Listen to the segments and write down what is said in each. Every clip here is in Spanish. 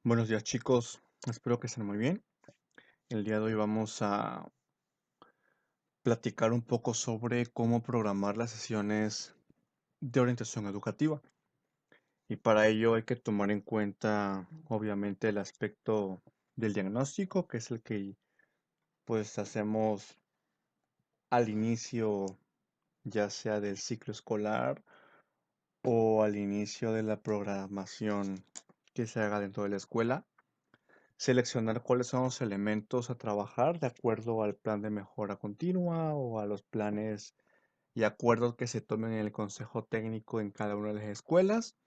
Buenos días chicos, espero que estén muy bien. El día de hoy vamos a platicar un poco sobre cómo programar las sesiones de orientación educativa. Y para ello hay que tomar en cuenta, obviamente, el aspecto del diagnóstico, que es el que pues hacemos al inicio, ya sea del ciclo escolar o al inicio de la programación que se haga dentro de la escuela. Seleccionar cuáles son los elementos a trabajar de acuerdo al plan de mejora continua o a los planes y acuerdos que se tomen en el consejo técnico en cada una de las escuelas,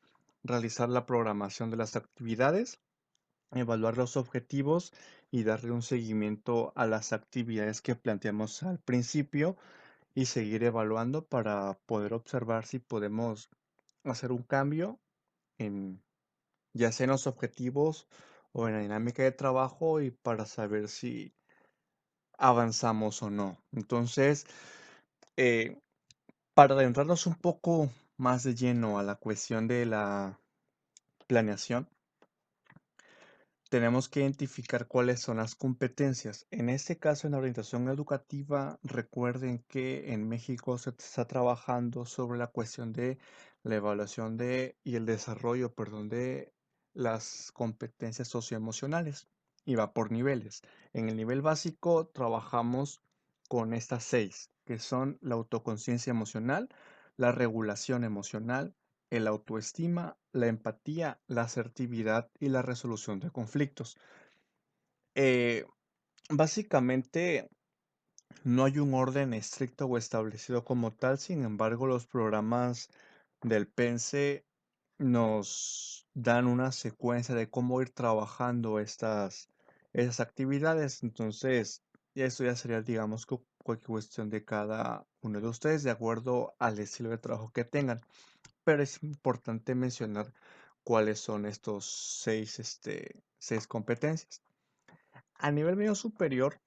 realizar la programación de las actividades, evaluar los objetivos y darle un seguimiento a las actividades que planteamos al principio y seguir evaluando para poder observar si podemos hacer un cambio en ya sea en los objetivos o en la dinámica de trabajo y para saber si avanzamos o no. Entonces, eh, para adentrarnos un poco más de lleno a la cuestión de la planeación, tenemos que identificar cuáles son las competencias. En este caso, en la orientación educativa, recuerden que en México se está trabajando sobre la cuestión de la evaluación de y el desarrollo, perdón, de las competencias socioemocionales y va por niveles. En el nivel básico trabajamos con estas seis, que son la autoconciencia emocional, la regulación emocional, el autoestima, la empatía, la asertividad y la resolución de conflictos. Eh, Básicamente no hay un orden estricto o establecido como tal, sin embargo los programas del PENSE nos dan una secuencia de cómo ir trabajando esas actividades. Entonces, eso ya sería, digamos, cualquier cuestión de cada uno de ustedes, de acuerdo al estilo de trabajo que tengan. Pero es importante mencionar cuáles son estos seis competencias. A nivel medio superior,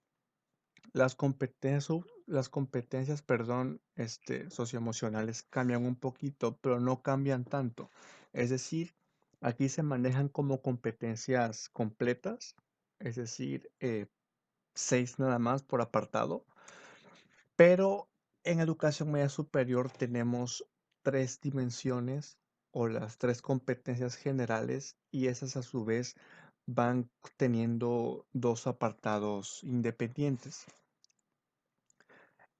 perdón, socioemocionales cambian un poquito, pero no cambian tanto. Es decir, aquí se manejan como competencias completas, es decir, seis nada más por apartado. Pero en educación media superior tenemos tres dimensiones o las tres competencias generales y esas a su vez van teniendo dos apartados independientes.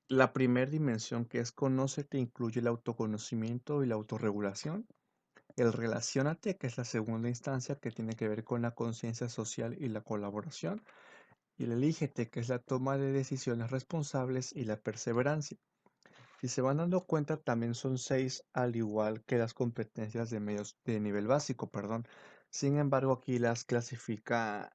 La primera dimensión, que es conócete, incluye el autoconocimiento y la autorregulación. El relaciónate, que es la segunda instancia que tiene que ver con la conciencia social y la colaboración. Y el elígete, que es la toma de decisiones responsables y la perseverancia. Si se van dando cuenta, también son seis, al igual que las competencias de nivel básico, perdón. Sin embargo, aquí las clasifica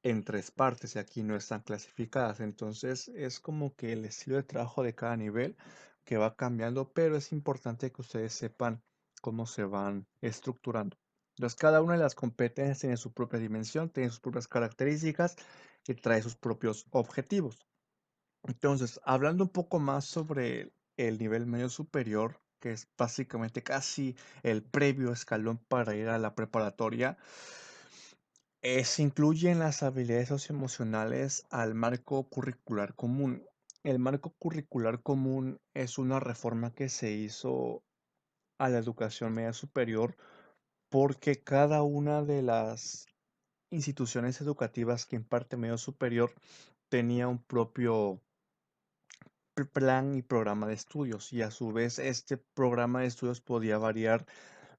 en tres partes y aquí no están clasificadas. Entonces, es como que el estilo de trabajo de cada nivel que va cambiando, pero es importante que ustedes sepan cómo se van estructurando. Entonces, cada una de las competencias tiene su propia dimensión, tiene sus propias características y trae sus propios objetivos. Entonces, hablando un poco más sobre el nivel medio superior, que es básicamente casi el previo escalón para ir a la preparatoria, se incluyen las habilidades socioemocionales al marco curricular común. El marco curricular común es una reforma que se hizo a la educación media superior porque cada una de las instituciones educativas que imparte medio superior tenía un propio plan y programa de estudios y a su vez este programa de estudios podía variar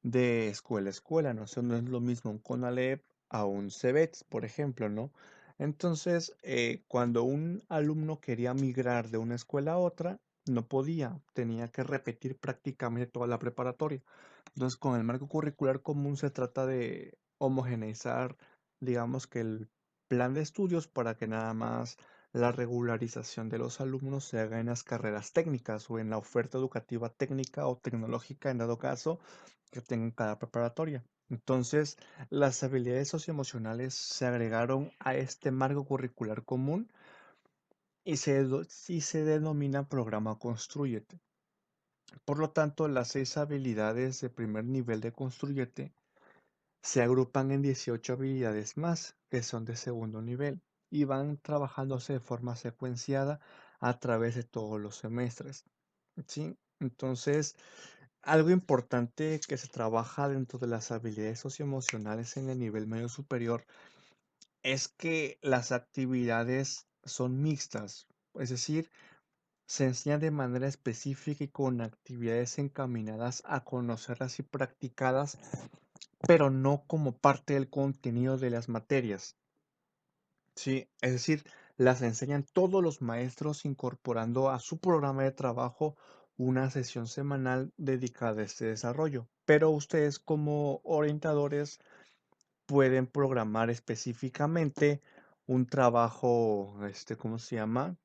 de escuela a escuela, ¿no? Eso no es lo mismo un CONALEP a un CEBETS, por ejemplo, ¿no? Entonces, cuando un alumno quería migrar de una escuela a otra, no podía, tenía que repetir prácticamente toda la preparatoria. Entonces, con el marco curricular común se trata de homogeneizar, digamos que el plan de estudios para que nada más la regularización de los alumnos se haga en las carreras técnicas o en la oferta educativa técnica o tecnológica, en dado caso, que tengan cada preparatoria. Entonces, las habilidades socioemocionales se agregaron a este marco curricular común y se denomina programa Construyete. Por lo tanto, las seis habilidades de primer nivel de Construyete Se agrupan en 18 habilidades más, que son de segundo nivel, y van trabajándose de forma secuenciada a través de todos los semestres, ¿sí? Entonces, algo importante que se trabaja dentro de las habilidades socioemocionales en el nivel medio superior es que las actividades son mixtas, es decir, se enseña de manera específica y con actividades encaminadas a conocerlas y practicadas, pero no como parte del contenido de las materias. Sí, es decir, las enseñan todos los maestros incorporando a su programa de trabajo una sesión semanal dedicada a este desarrollo. Pero ustedes como orientadores pueden programar específicamente un trabajo, ¿cómo se llama?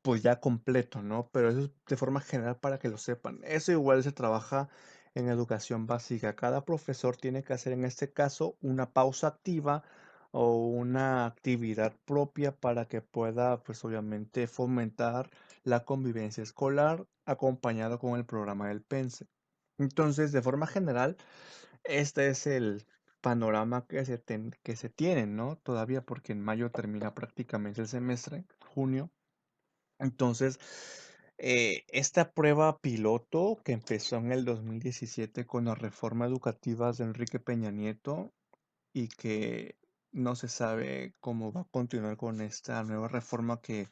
Pues ya completo, ¿no? Pero eso es de forma general para que lo sepan. Eso igual se trabaja en educación básica. Cada profesor tiene que hacer en este caso una pausa activa o una actividad propia para que pueda, pues obviamente, fomentar la convivencia escolar acompañado con el programa del PENSE. Entonces, de forma general, este es el panorama que se tiene, ¿no? Todavía porque en mayo termina prácticamente el semestre, junio. Entonces, esta prueba piloto que empezó en el 2017 con la reforma educativa de Enrique Peña Nieto y que no se sabe cómo va a continuar con esta nueva reforma que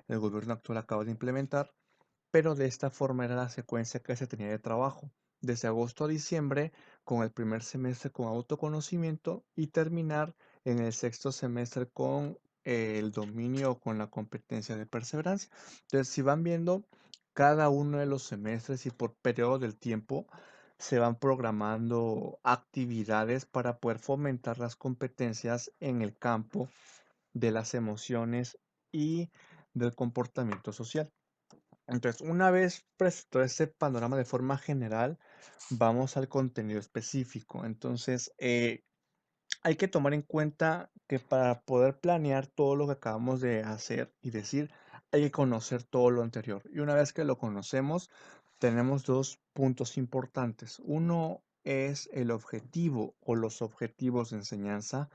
el gobierno actual acaba de implementar, pero de esta forma era la secuencia que se tenía de trabajo, desde agosto a diciembre con el primer semestre con autoconocimiento y terminar en el sexto semestre con el dominio o con la competencia de perseverancia. Entonces, si van viendo, cada uno de los semestres y por periodo del tiempo se van programando actividades para poder fomentar las competencias en el campo de las emociones y del comportamiento social. Entonces, una vez presentado este panorama de forma general, vamos al contenido específico. Entonces, hay que tomar en cuenta que para poder planear todo lo que acabamos de hacer y decir, hay que conocer todo lo anterior. Y una vez que lo conocemos, tenemos dos puntos importantes. Uno es el objetivo o los objetivos de enseñanza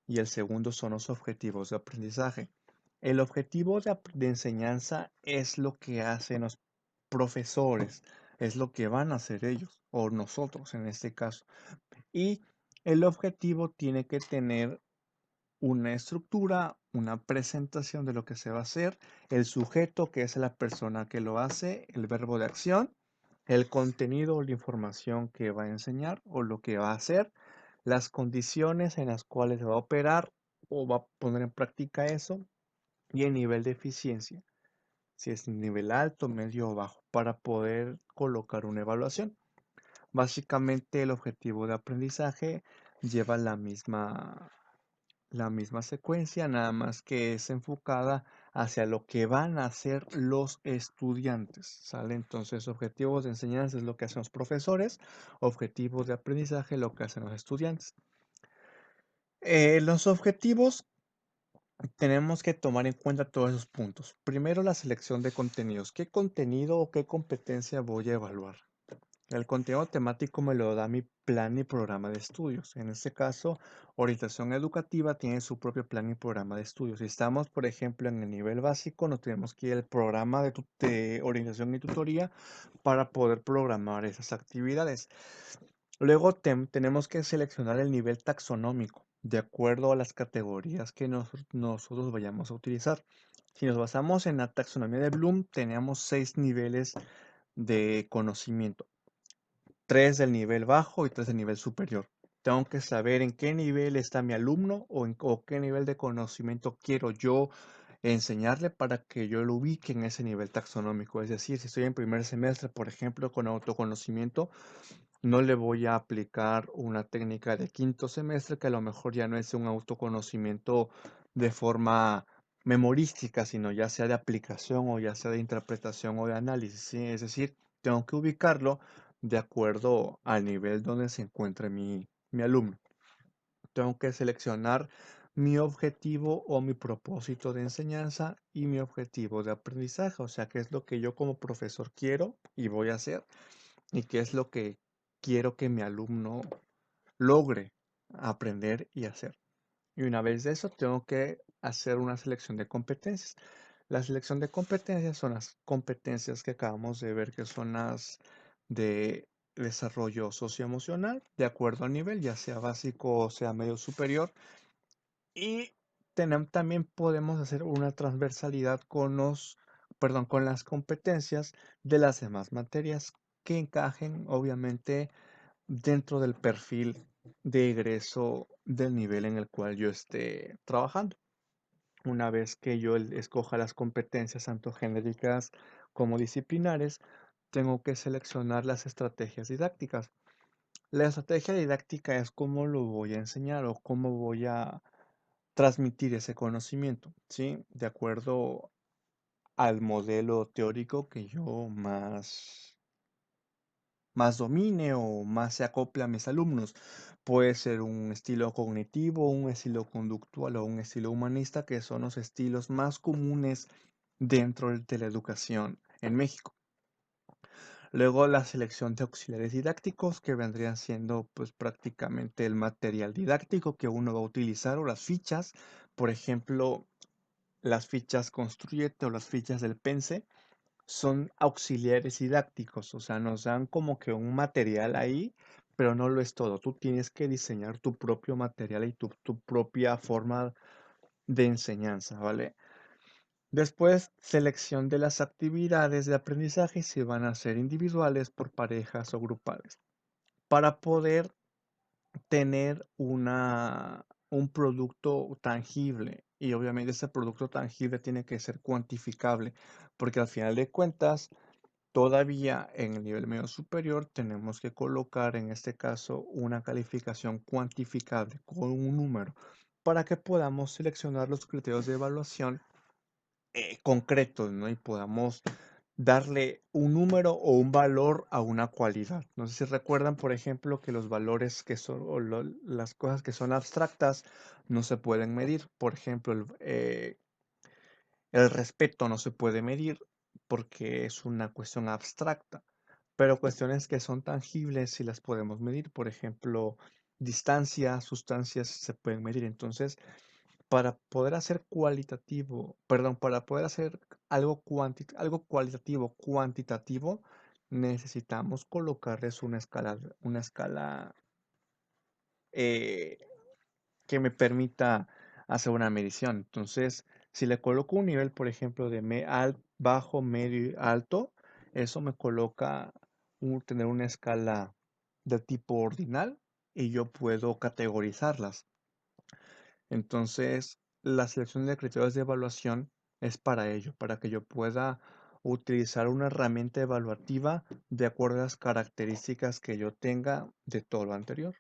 y el segundo son los objetivos de aprendizaje. El objetivo de enseñanza es lo que hacen los profesores, es lo que van a hacer ellos o nosotros en este caso. Y el objetivo tiene que tener una estructura, una presentación de lo que se va a hacer, el sujeto que es la persona que lo hace, el verbo de acción, el contenido o la información que va a enseñar o lo que va a hacer, las condiciones en las cuales va a operar o va a poner en práctica eso y el nivel de eficiencia, si es nivel alto, medio o bajo, para poder colocar una evaluación. Básicamente el objetivo de aprendizaje lleva la misma secuencia, nada más que es enfocada hacia lo que van a hacer los estudiantes, ¿sale? Entonces, objetivos de enseñanza es lo que hacen los profesores, objetivos de aprendizaje lo que hacen los estudiantes. Los objetivos tenemos que tomar en cuenta todos esos puntos. Primero, la selección de contenidos. ¿Qué contenido o qué competencia voy a evaluar? El contenido temático me lo da mi plan y programa de estudios. En este caso, orientación educativa tiene su propio plan y programa de estudios. Si estamos, por ejemplo, en el nivel básico, nos tenemos que ir al programa de orientación y tutoría para poder programar esas actividades. Luego tenemos que seleccionar el nivel taxonómico de acuerdo a las categorías que nosotros vayamos a utilizar. Si nos basamos en la taxonomía de Bloom, tenemos 6 niveles de conocimiento. 3 del nivel bajo y 3 del nivel superior. Tengo que saber en qué nivel está mi alumno o qué nivel de conocimiento quiero yo enseñarle para que yo lo ubique en ese nivel taxonómico. Es decir, si estoy en primer semestre, por ejemplo, con autoconocimiento, no le voy a aplicar una técnica de quinto semestre que a lo mejor ya no es un autoconocimiento de forma memorística, sino ya sea de aplicación o ya sea de interpretación o de análisis, ¿sí? Es decir, tengo que ubicarlo de acuerdo al nivel donde se encuentre mi alumno. Tengo que seleccionar mi objetivo o mi propósito de enseñanza y mi objetivo de aprendizaje, o sea, qué es lo que yo como profesor quiero y voy a hacer y qué es lo que quiero que mi alumno logre aprender y hacer. Y una vez de eso, tengo que hacer una selección de competencias. La selección de competencias son las competencias que acabamos de ver, que son las de desarrollo socioemocional, de acuerdo al nivel, ya sea básico o sea medio superior. Y también podemos hacer una transversalidad con las competencias de las demás materias que encajen, obviamente, dentro del perfil de egreso del nivel en el cual yo esté trabajando. Una vez que yo escoja las competencias tanto genéricas como disciplinares, tengo que seleccionar las estrategias didácticas. La estrategia didáctica es cómo lo voy a enseñar o cómo voy a transmitir ese conocimiento, ¿sí? De acuerdo al modelo teórico que yo más domine o más se acople a mis alumnos. Puede ser un estilo cognitivo, un estilo conductual o un estilo humanista, que son los estilos más comunes dentro de la educación en México. Luego la selección de auxiliares didácticos, que vendrían siendo pues prácticamente el material didáctico que uno va a utilizar, o las fichas, por ejemplo, las fichas Construyete o las fichas del Pense son auxiliares didácticos, o sea, nos dan como que un material ahí, pero no lo es todo. Tú tienes que diseñar tu propio material y tu propia forma de enseñanza, ¿vale? Después, selección de las actividades de aprendizaje, si van a ser individuales, por parejas o grupales, para poder tener un producto tangible. Y obviamente ese producto tangible tiene que ser cuantificable, porque al final de cuentas, todavía en el nivel medio superior tenemos que colocar en este caso una calificación cuantificable con un número para que podamos seleccionar los criterios de evaluación concretos, ¿no? Y podamos darle un número o un valor a una cualidad. No sé si recuerdan, por ejemplo, que los valores que son, las cosas que son abstractas no se pueden medir. Por ejemplo, el respeto no se puede medir porque es una cuestión abstracta, pero cuestiones que son tangibles sí las podemos medir. Por ejemplo, distancia, sustancias se pueden medir. Entonces, para poder hacer para poder hacer algo cualitativo, cuantitativo, necesitamos colocarles una escala eh, que me permita hacer una medición. Entonces, si le coloco un nivel, por ejemplo, de bajo, medio y alto, eso me coloca tener una escala de tipo ordinal y yo puedo categorizarlas. Entonces, la selección de criterios de evaluación es para ello, para que yo pueda utilizar una herramienta evaluativa de acuerdo a las características que yo tenga de todo lo anterior.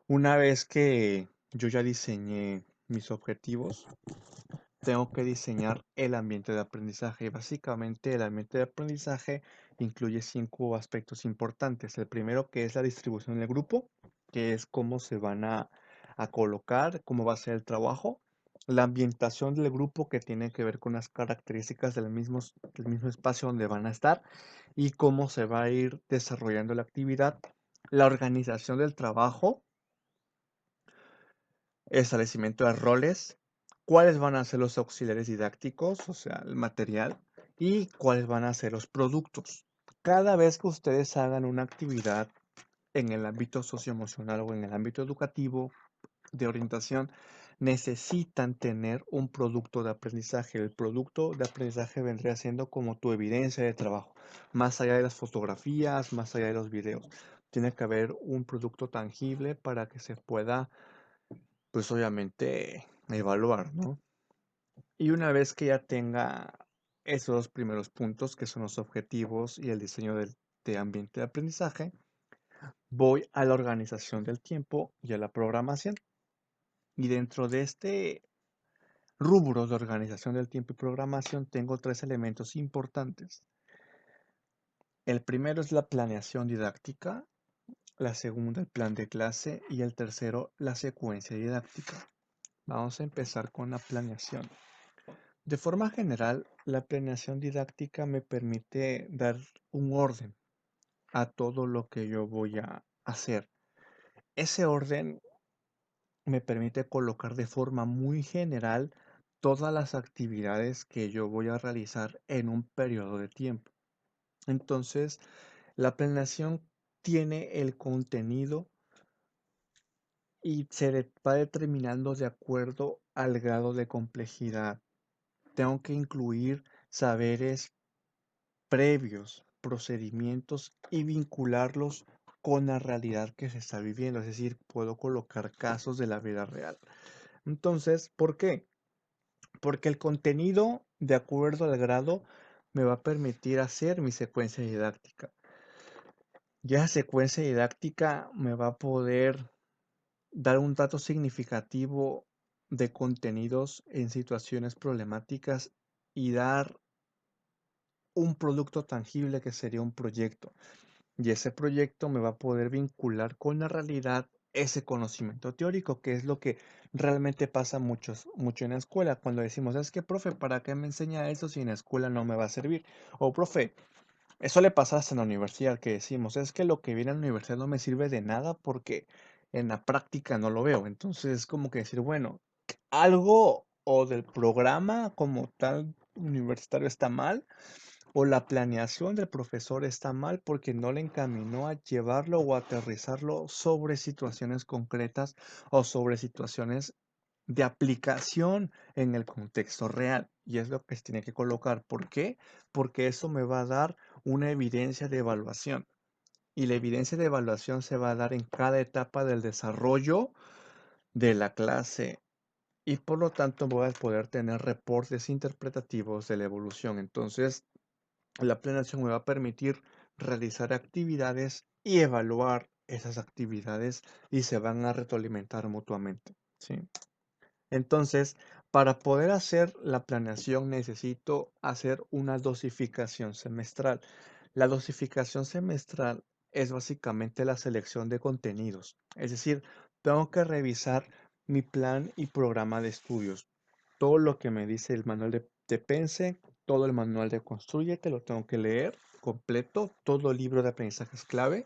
Una vez que yo ya diseñé mis objetivos, tengo que diseñar el ambiente de aprendizaje. Y básicamente el ambiente de aprendizaje incluye 5 aspectos importantes. El primero, que es la distribución del grupo, que es cómo se van a colocar, cómo va a ser el trabajo. La ambientación del grupo, que tiene que ver con las características del mismo espacio donde van a estar y cómo se va a ir desarrollando la actividad. La organización del trabajo, establecimiento de roles, cuáles van a ser los auxiliares didácticos, o sea, el material, y cuáles van a ser los productos. Cada vez que ustedes hagan una actividad en el ámbito socioemocional o en el ámbito educativo de orientación, necesitan tener un producto de aprendizaje. El producto de aprendizaje vendría siendo como tu evidencia de trabajo, más allá de las fotografías, más allá de los videos. Tiene que haber un producto tangible para que se pueda, pues obviamente, evaluar, ¿no? Y una vez que ya tenga esos dos primeros puntos, que son los objetivos y el diseño de ambiente de aprendizaje, voy a la organización del tiempo y a la programación. Y dentro de este rubro de organización del tiempo y programación tengo 3 elementos importantes. El primero es la planeación didáctica, la segunda el plan de clase y el tercero la secuencia didáctica. Vamos a empezar con la planeación. De forma general, la planeación didáctica me permite dar un orden a todo lo que yo voy a hacer. Ese orden me permite colocar de forma muy general todas las actividades que yo voy a realizar en un periodo de tiempo. Entonces, la planeación tiene el contenido y va determinando de acuerdo al grado de complejidad. Tengo que incluir saberes previos, procedimientos y vincularlos con la realidad que se está viviendo. Es decir, puedo colocar casos de la vida real. Entonces, ¿por qué? Porque el contenido, de acuerdo al grado, me va a permitir hacer mi secuencia didáctica. Ya esa secuencia didáctica me va a poder dar un dato significativo de contenidos en situaciones problemáticas y dar un producto tangible que sería un proyecto. Y ese proyecto me va a poder vincular con la realidad ese conocimiento teórico, que es lo que realmente pasa mucho en la escuela. Cuando decimos, es que, profe, ¿para qué me enseña eso si en la escuela no me va a servir? O, profe, eso le pasa hasta en la universidad, que decimos, es que lo que viene en la universidad no me sirve de nada porque en la práctica no lo veo. Entonces es como que decir, bueno, algo o del programa como tal universitario está mal, o la planeación del profesor está mal porque no le encaminó a llevarlo o aterrizarlo sobre situaciones concretas o sobre situaciones de aplicación en el contexto real. Y es lo que se tiene que colocar. ¿Por qué? Porque eso me va a dar una evidencia de evaluación. Y la evidencia de evaluación se va a dar en cada etapa del desarrollo de la clase. Y por lo tanto voy a poder tener reportes interpretativos de la evolución. Entonces, la planeación me va a permitir realizar actividades y evaluar esas actividades y se van a retroalimentar mutuamente, ¿sí? Entonces, para poder hacer la planeación necesito hacer una dosificación semestral. La dosificación semestral es básicamente la selección de contenidos. Es decir, tengo que revisar mi plan y programa de estudios. Todo lo que me dice el manual de Pense, todo el manual de Construyete, lo tengo que leer completo. Todo el libro de aprendizajes clave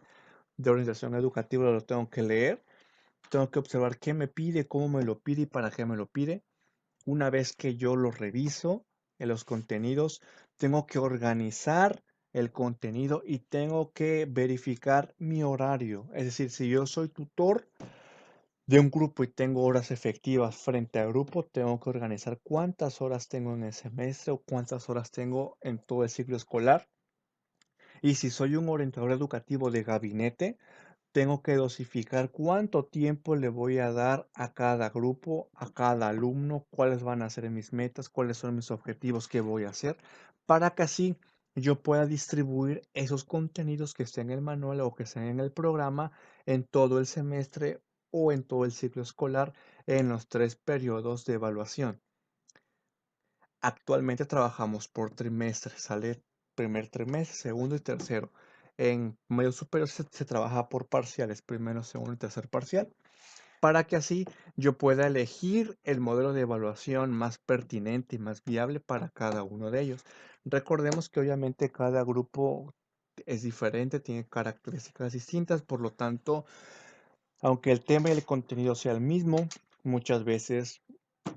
de organización educativa lo tengo que leer. Tengo que observar qué me pide, cómo me lo pide y para qué me lo pide. Una vez que yo lo reviso en los contenidos, tengo que organizar el contenido y tengo que verificar mi horario. Es decir, si yo soy tutor de un grupo y tengo horas efectivas frente al grupo, tengo que organizar cuántas horas tengo en el semestre o cuántas horas tengo en todo el ciclo escolar. Y si soy un orientador educativo de gabinete, tengo que dosificar cuánto tiempo le voy a dar a cada grupo, a cada alumno, cuáles van a ser mis metas, cuáles son mis objetivos que voy a hacer, para que así yo pueda distribuir esos contenidos que estén en el manual o que estén en el programa en todo el semestre o en todo el ciclo escolar en los 3 periodos de evaluación. Actualmente trabajamos por trimestre, sale primer trimestre, segundo y tercero. En medio superior se trabaja por parciales, primero, segundo y tercer parcial, para que así yo pueda elegir el modelo de evaluación más pertinente y más viable para cada uno de ellos. Recordemos que obviamente cada grupo es diferente, tiene características distintas, por lo tanto, aunque el tema y el contenido sea el mismo, muchas veces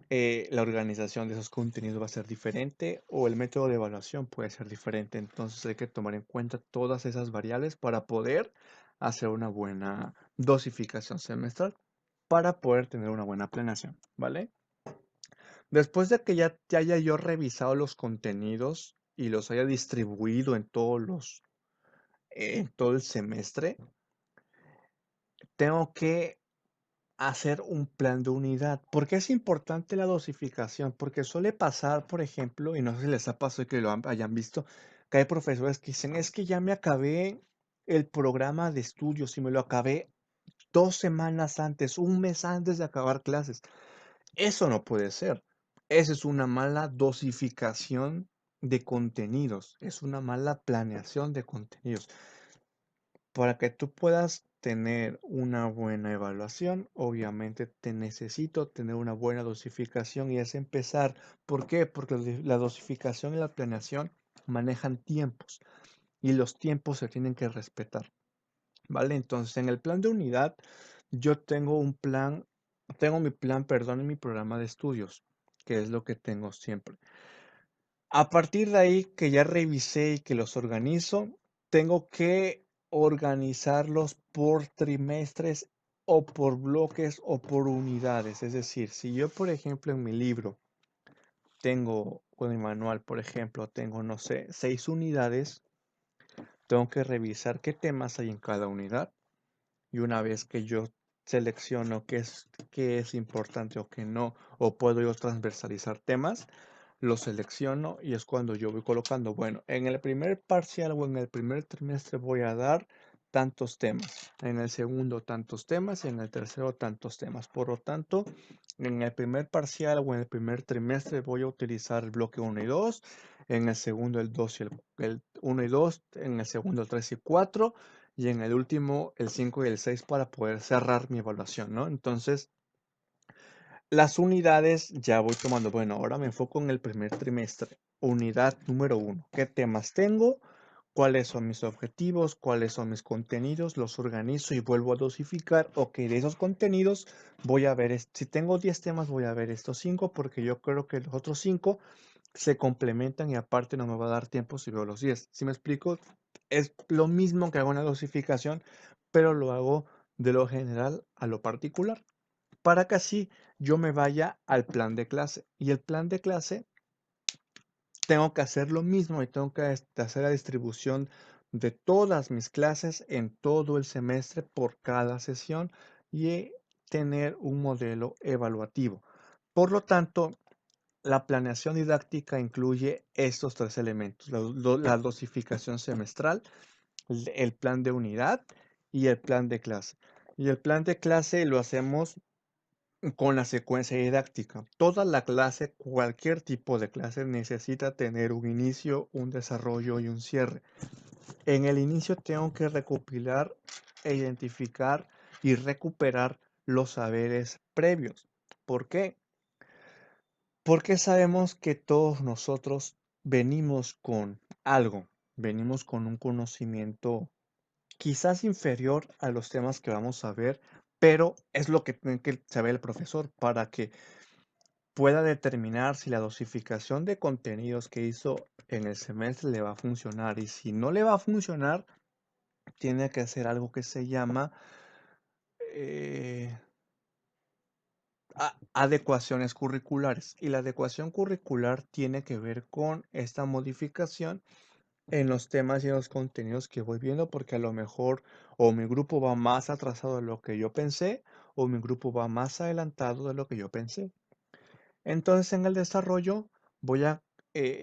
la organización de esos contenidos va a ser diferente o el método de evaluación puede ser diferente. Entonces hay que tomar en cuenta todas esas variables para poder hacer una buena dosificación semestral, para poder tener una buena planeación, ¿vale? Después de que ya haya yo revisado los contenidos y los haya distribuido en todo el semestre, tengo que hacer un plan de unidad. ¿Por qué es importante la dosificación? Porque suele pasar, por ejemplo, y no sé si les ha pasado y que hayan visto, que hay profesores que dicen, es que ya me acabé el programa de estudios y me lo acabé 2 semanas antes, un mes antes de acabar clases. Eso no puede ser. Esa es una mala dosificación de contenidos, es una mala planeación de contenidos. Para que tú puedas tener una buena evaluación, obviamente te necesito tener una buena dosificación y es empezar. ¿Por qué? Porque la dosificación y la planeación manejan tiempos y los tiempos se tienen que respetar, ¿vale? Entonces, en el plan de unidad, yo tengo un plan tengo mi plan, perdón, y mi programa de estudios, que es lo que tengo siempre. A partir de ahí que ya revisé y que los organizo, tengo que organizarlos por trimestres o por bloques o por unidades. Es decir, si yo, por ejemplo, en mi libro tengo, o en mi manual, por ejemplo, tengo, no sé, 6 unidades, tengo que revisar qué temas hay en cada unidad. Y una vez que yo selecciono qué es importante o qué no, o puedo yo transversalizar temas, lo selecciono y es cuando yo voy colocando, bueno, en el primer parcial o en el primer trimestre voy a dar tantos temas, en el segundo tantos temas y en el tercero tantos temas. Por lo tanto, en el primer parcial o en el primer trimestre voy a utilizar el bloque uno y 2, en el segundo el 2 y el 1 y 2, en el segundo el 3 y 4 y en el último el 5 y el 6 para poder cerrar mi evaluación, ¿no? Entonces, las unidades ya voy tomando. Bueno, ahora me enfoco en el primer trimestre. Unidad número uno. ¿Qué temas tengo? ¿Cuáles son mis objetivos? ¿Cuáles son mis contenidos? Los organizo y vuelvo a dosificar. Ok, de esos contenidos voy a ver, si tengo 10 temas, voy a ver estos 5 porque yo creo que los otros 5 se complementan y aparte no me va a dar tiempo si veo los 10. ¿Sí me explico? Es lo mismo que hago en la dosificación, pero lo hago de lo general a lo particular para que así yo me vaya al plan de clase. Y el plan de clase tengo que hacer lo mismo y tengo que hacer la distribución de todas mis clases en todo el semestre por cada sesión y tener un modelo evaluativo. Por lo tanto, la planeación didáctica incluye estos 3 elementos: la dosificación semestral, el plan de unidad y el plan de clase. Y el plan de clase lo hacemos con la secuencia didáctica. Toda la clase, cualquier tipo de clase, necesita tener un inicio, un desarrollo y un cierre. En el inicio tengo que recopilar e identificar y recuperar los saberes previos. ¿Por qué? Porque sabemos que todos nosotros venimos con algo, venimos con un conocimiento quizás inferior a los temas que vamos a ver, pero es lo que tiene que saber el profesor para que pueda determinar si la dosificación de contenidos que hizo en el semestre le va a funcionar. Y si no le va a funcionar, tiene que hacer algo que se llama eh, adecuaciones curriculares. Y la adecuación curricular tiene que ver con esta modificación en los temas y en los contenidos que voy viendo, porque a lo mejor o mi grupo va más atrasado de lo que yo pensé, o mi grupo va más adelantado de lo que yo pensé. Entonces, en el desarrollo voy a,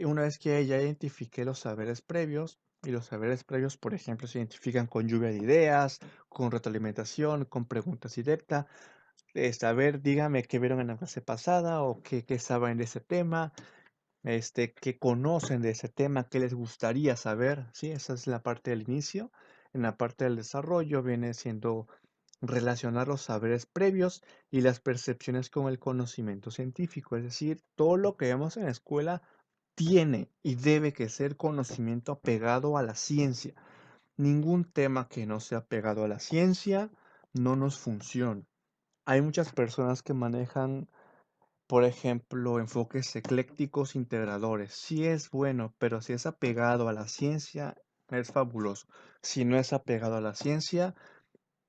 una vez que ya identifiqué los saberes previos, y los saberes previos, por ejemplo, se identifican con lluvia de ideas, con retroalimentación, con preguntas directas, a ver, dígame qué vieron en la clase pasada o qué saben de ese tema, qué conocen de ese tema, qué les gustaría saber, ¿sí? Esa es la parte del inicio. En la parte del desarrollo viene siendo relacionar los saberes previos y las percepciones con el conocimiento científico. Es decir, todo lo que vemos en la escuela tiene y debe que ser conocimiento apegado a la ciencia. Ningún tema que no sea apegado a la ciencia no nos funciona. Hay muchas personas que manejan, por ejemplo, enfoques eclécticos integradores. Sí es bueno, pero si es apegado a la ciencia, es fabuloso. Si no es apegado a la ciencia,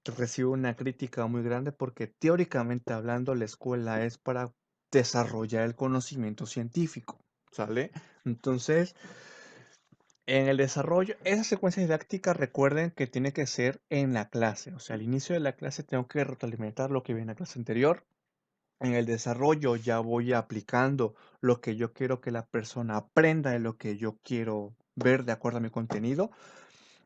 recibe una crítica muy grande porque teóricamente hablando la escuela es para desarrollar el conocimiento científico, ¿sale? Entonces, en el desarrollo, esa secuencia didáctica recuerden que tiene que ser en la clase, o sea, al inicio de la clase tengo que retroalimentar lo que viene en la clase anterior. En el desarrollo ya voy aplicando lo que yo quiero que la persona aprenda de lo que yo quiero ver de acuerdo a mi contenido.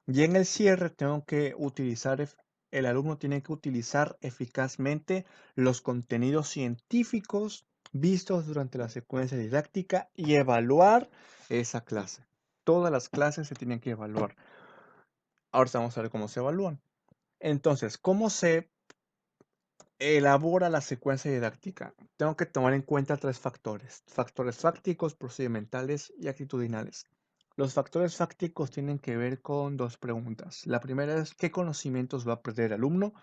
Y en el cierre tengo que utilizar, el alumno tiene que utilizar eficazmente los contenidos científicos vistos durante la secuencia didáctica y evaluar esa clase. Todas las clases se tienen que evaluar. Ahora vamos a ver cómo se evalúan. Entonces, ¿cómo se elabora la secuencia didáctica? Tengo que tomar en cuenta 3 factores: factores fácticos, procedimentales y actitudinales. Los factores fácticos tienen que ver con 2 preguntas. La primera es: ¿qué conocimientos va a aprender el alumno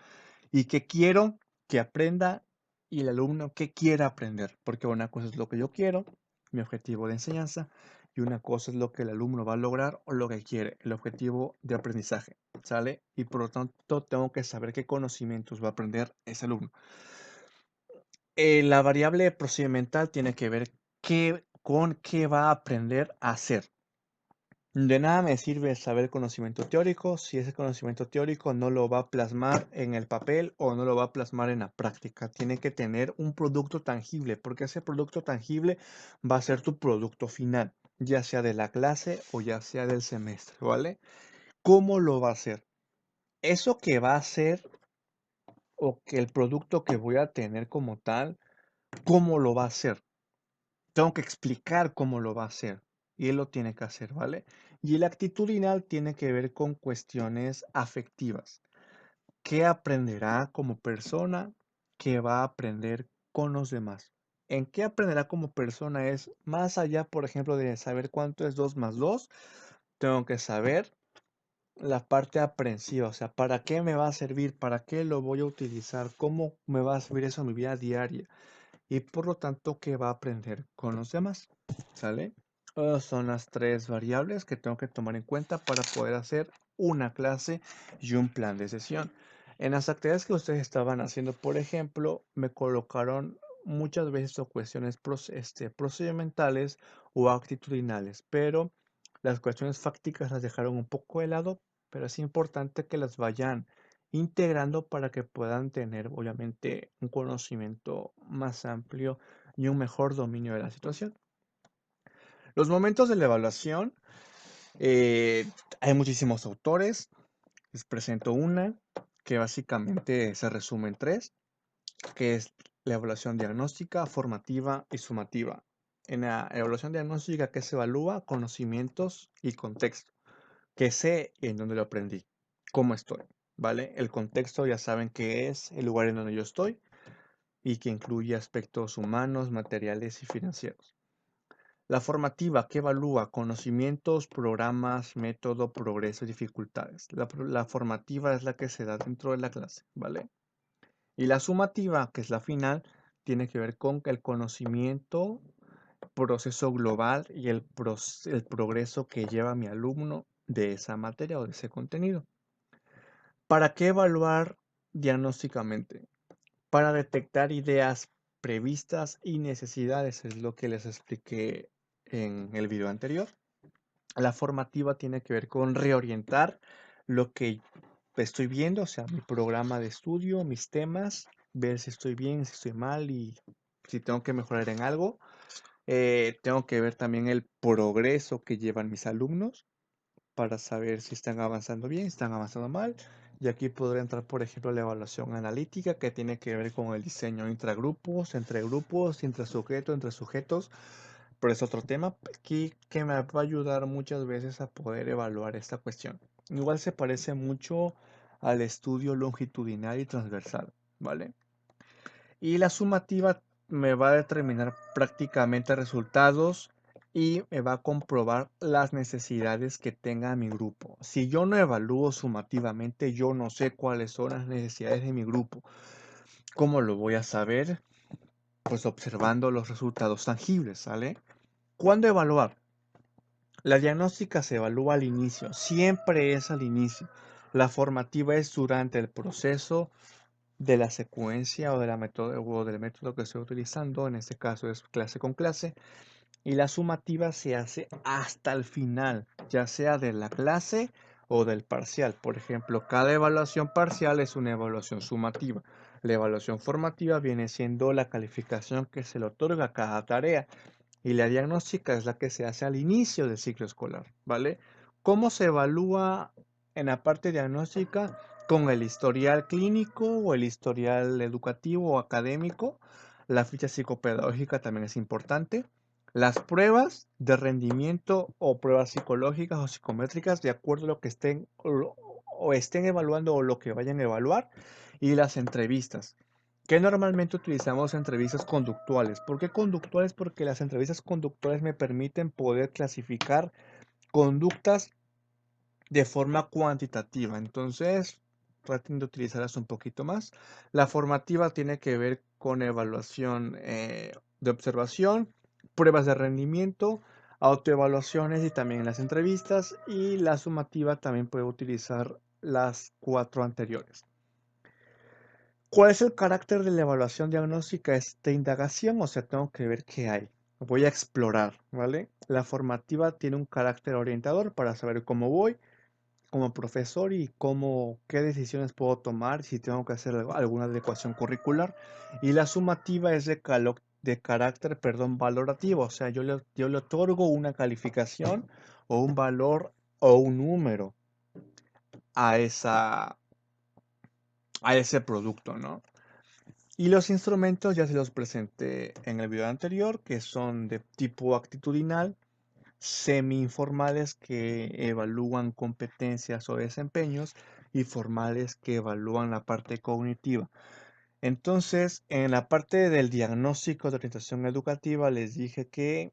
y qué quiero que aprenda y el alumno qué quiere aprender, porque una cosa es lo que yo quiero, mi objetivo de enseñanza, y una cosa es lo que el alumno va a lograr o lo que quiere, el objetivo de aprendizaje, ¿sale? Y por lo tanto tengo que saber qué conocimientos va a aprender ese alumno. La variable procedimental tiene que ver con qué va a aprender a hacer. De nada me sirve saber conocimiento teórico si ese conocimiento teórico no lo va a plasmar en el papel o no lo va a plasmar en la práctica. Tiene que tener un producto tangible, porque ese producto tangible va a ser tu producto final, ya sea de la clase o ya sea del semestre, ¿vale? ¿Cómo lo va a hacer? Eso que va a hacer o que el producto que voy a tener como tal, ¿cómo lo va a hacer? Tengo que explicar cómo lo va a hacer y él lo tiene que hacer, ¿vale? Y el actitudinal tiene que ver con cuestiones afectivas. ¿Qué aprenderá como persona? ¿Qué va a aprender con los demás? ¿En qué aprenderá como persona? Es más allá, por ejemplo, de saber cuánto es 2 más 2, tengo que saber la parte aprensiva, o sea, ¿para qué me va a servir? ¿Para qué lo voy a utilizar? ¿Cómo me va a servir eso en mi vida diaria? Y por lo tanto, ¿qué va a aprender con los demás? ¿Sale? Son las tres variables que tengo que tomar en cuenta para poder hacer una clase y un plan de sesión. En las actividades que ustedes estaban haciendo, por ejemplo, me colocaron muchas veces o cuestiones procedimentales o actitudinales, pero las cuestiones fácticas las dejaron un poco de lado, pero es importante que las vayan integrando para que puedan tener, obviamente, un conocimiento más amplio y un mejor dominio de la situación. Los momentos de la evaluación, eh, hay muchísimos autores. Les presento una que básicamente se resume en tres, que es la evaluación diagnóstica, formativa y sumativa. En la evaluación diagnóstica, ¿qué se evalúa? Conocimientos y contexto. ¿Qué sé y en dónde lo aprendí? ¿Cómo estoy? ¿Vale? El contexto ya saben que es el lugar en donde yo estoy y que incluye aspectos humanos, materiales y financieros. La formativa, que evalúa conocimientos, programas, método, progreso y dificultades. La formativa es la que se da dentro de la clase, ¿vale? Y la sumativa, que es la final, tiene que ver con el conocimiento, proceso global y el progreso que lleva mi alumno de esa materia o de ese contenido. ¿Para qué evaluar diagnósticamente? Para detectar ideas previstas y necesidades, es lo que les expliqué en el video anterior. La formativa tiene que ver con reorientar lo que estoy viendo, o sea, mi programa de estudio, mis temas, ver si estoy bien, si estoy mal y si tengo que mejorar en algo. Tengo que ver también el progreso que llevan mis alumnos para saber si están avanzando bien, si están avanzando mal. Y aquí podría entrar, por ejemplo, la evaluación analítica, que tiene que ver con el diseño intragrupos, entre sujetos. Pero es otro tema aquí que me va a ayudar muchas veces a poder evaluar esta cuestión. Igual se parece mucho al estudio longitudinal y transversal, ¿vale? Y la sumativa me va a determinar prácticamente resultados y me va a comprobar las necesidades que tenga mi grupo. Si yo no evalúo sumativamente, yo no sé cuáles son las necesidades de mi grupo. ¿Cómo lo voy a saber? Pues observando los resultados tangibles, ¿sale? ¿Cuándo evaluar? La diagnóstica se evalúa al inicio, siempre es al inicio. La formativa es durante el proceso de la secuencia o, o del método que estoy utilizando, en este caso es clase con clase, y la sumativa se hace hasta el final, ya sea de la clase o del parcial. Por ejemplo, cada evaluación parcial es una evaluación sumativa. La evaluación formativa viene siendo la calificación que se le otorga a cada tarea y la diagnóstica es la que se hace al inicio del ciclo escolar, ¿vale? ¿Cómo se evalúa en la parte diagnóstica? Con el historial clínico o el historial educativo o académico. La ficha psicopedagógica también es importante. Las pruebas de rendimiento o pruebas psicológicas o psicométricas de acuerdo a lo que estén o estén evaluando o lo que vayan a evaluar. Y las entrevistas que normalmente utilizamos entrevistas conductuales. ¿Por qué conductuales? Porque las entrevistas conductuales me permiten poder clasificar conductas de forma cuantitativa. Entonces, traten de utilizarlas un poquito más. La formativa tiene que ver con evaluación de observación, pruebas de rendimiento, autoevaluaciones y también las entrevistas. Y la sumativa también puede utilizar las 4 anteriores. ¿Cuál es el carácter de la evaluación diagnóstica? Es de indagación, o sea, tengo que ver qué hay. Voy a explorar, ¿vale? La formativa tiene un carácter orientador para saber cómo voy como profesor y qué decisiones puedo tomar, si tengo que hacer alguna adecuación curricular. Y la sumativa es de carácter, perdón, valorativo, o sea, yo le otorgo una calificación o un valor o un número a a ese producto, ¿no? Y los instrumentos ya se los presenté en el video anterior, que son de tipo actitudinal, semi-informales que evalúan competencias o desempeños y formales que evalúan la parte cognitiva. Entonces, en la parte del diagnóstico de orientación educativa les dije que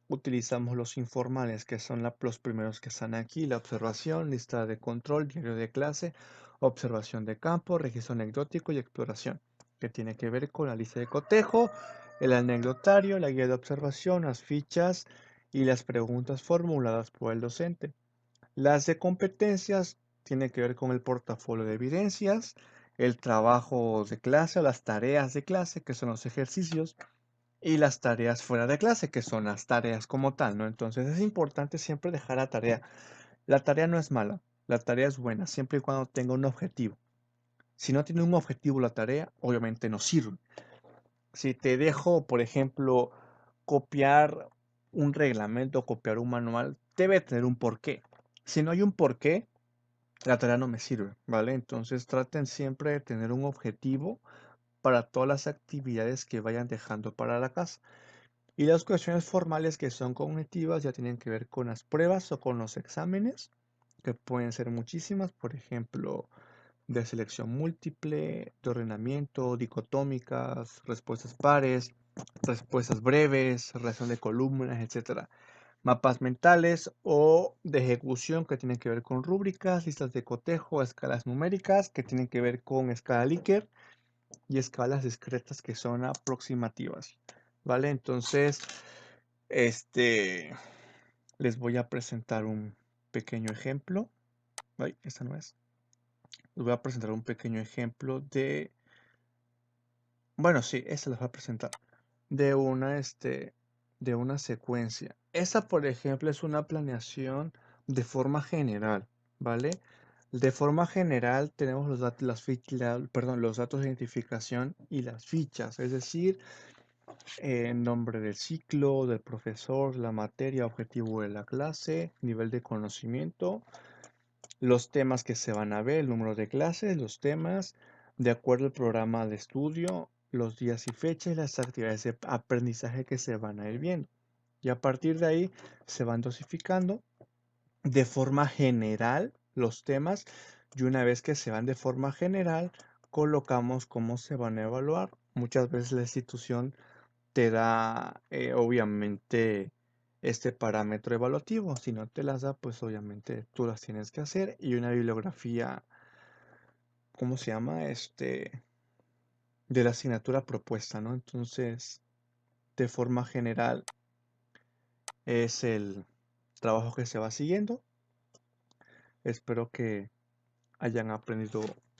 utilizamos los informales, que son los primeros que están aquí: la observación, lista de control, diario de clase, observación de campo, registro anecdótico y exploración, que tiene que ver con la lista de cotejo, el anecdotario, la guía de observación, las fichas y las preguntas formuladas por el docente. Las de competencias tienen que ver con el portafolio de evidencias, el trabajo de clase o las tareas de clase, que son los ejercicios, y las tareas fuera de clase, que son las tareas como tal, ¿no? Entonces es importante siempre dejar la tarea. La tarea no es mala, la tarea es buena, siempre y cuando tenga un objetivo. Si no tiene un objetivo la tarea, obviamente no sirve. Si te dejo, por ejemplo, copiar un reglamento, copiar un manual, debe tener un porqué. Si no hay un porqué, la tarea no me sirve, ¿vale? Entonces traten siempre de tener un objetivo para todas las actividades que vayan dejando para la casa. Y las cuestiones formales que son cognitivas ya tienen que ver con las pruebas o con los exámenes, que pueden ser muchísimas, por ejemplo, de selección múltiple, de ordenamiento, dicotómicas, respuestas pares, respuestas breves, relación de columnas, etcétera. Mapas mentales o de ejecución que tienen que ver con rúbricas, listas de cotejo, escalas numéricas que tienen que ver con escala Likert y escalas discretas que son aproximativas. ¿Vale? Entonces, este, les voy a presentar un pequeño ejemplo. Ay, esta no es. Les voy a presentar un pequeño ejemplo de, bueno, sí, esta les voy a presentar de una secuencia. Esta, por ejemplo, es una planeación de forma general, ¿vale? De forma general tenemos los datos, perdón, los datos de identificación y las fichas, es decir, nombre del ciclo, del profesor, la materia, objetivo de la clase, nivel de conocimiento, los temas que se van a ver, el número de clases, los temas, de acuerdo al programa de estudio, los días y fechas y las actividades de aprendizaje que se van a ir viendo. Y a partir de ahí se van dosificando de forma general los temas y una vez que se van de forma general, colocamos cómo se van a evaluar. Muchas veces la institución te da obviamente este parámetro evaluativo. Si no te las da, pues obviamente tú las tienes que hacer. Y una bibliografía, ¿cómo se llama? De la asignatura propuesta, ¿no? Entonces, de forma general, es el trabajo que se va siguiendo. Espero que hayan aprendido